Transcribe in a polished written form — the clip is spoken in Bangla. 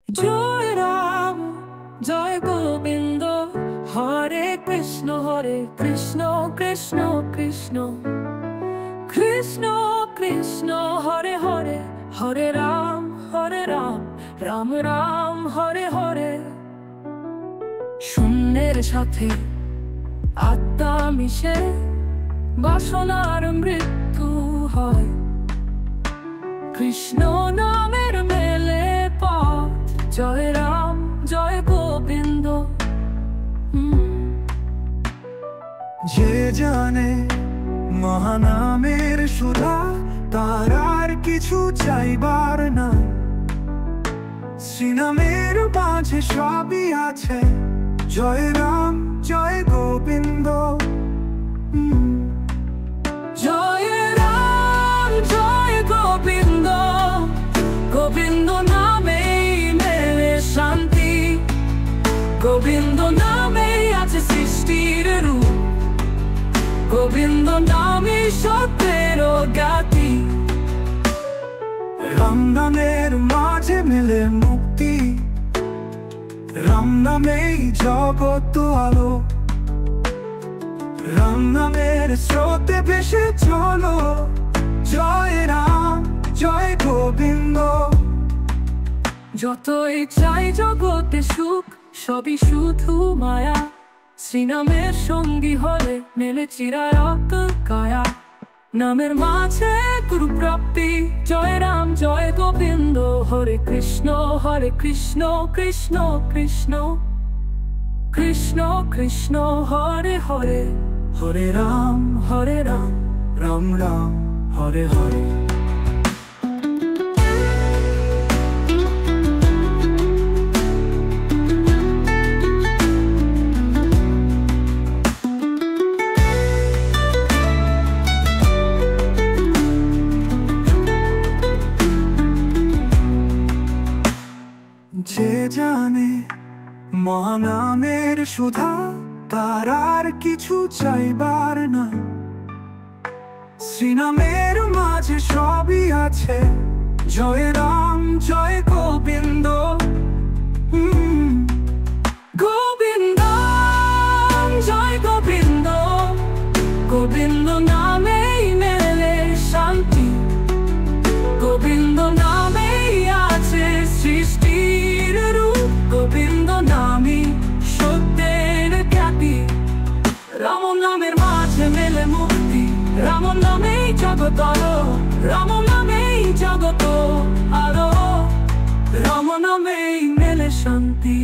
জয় রাম জয় গোবিন্দ, হরে কৃষ্ণ কৃষ্ণ কৃষ্ণ কৃষ্ণ কৃষ্ণ হরে হরে, হরে রাম রাম রাম হরে হরে। শূন্যের সাথে আত্মা মিশে বাসনার মৃত্যু হয়, কৃষ্ণ নামের মেলে পথ। জয় রাম জয় গোবিন্দ। যে জানে মহানামের সুধা, তার আর কিছু চাইবার না। শ্রীনামের মাঝে সবই আছে, জয় রাম জয় গোবিন্দ। জয় রাম জয় গোবিন্দ, গোবিন্দ নামেই মেলে শান্তি, গোবিন্দ নামেই আছে সৃষ্টির রূপ, গোবিন্দ নামে সত্যের জ্ঞাতি। রাম নামের মাঝে মেলে মুক্তি, রাম নামেই জগৎ আলো। রাম নামের স্রোতে ভেসে চলো, জয় রাম জয় গোবিন্দ। যতই চাই জগতে সুখ, সবই শুধু মায়া, শ্রীনামের সঙ্গী হলে মেলে চিরায়ত কায়া। নামের মাঝে গুরু প্রাপ্তি, জয় রাম জয় গোবিন্দ। হরে কৃষ্ণ কৃষ্ণ কৃষ্ণ কৃষ্ণ কৃষ্ণ হরে হরে, হরে রাম রাম রাম হরে হরে। যে জানে মহানামের সুধা, তার আর কিছু চাইবার না। শ্রীনামের মাঝে সবই আছে, জয় রাম জয় গোবিন্দ। গোবিন্দ জয় গোবিন্দ, গোবিন্দ নামেই মেলে শান্তি, গোবিন্দ নামেই আছে সৃষ্টির রূপ, গোবিন্দ নামই সত্যের খ্যাতি। রাম নামের মাঝে মেলে মুক্তি, রাম নামেই জগৎ আলো, রাম নামেই জগৎ আলো, রাম নামেই মেলে শান্তি।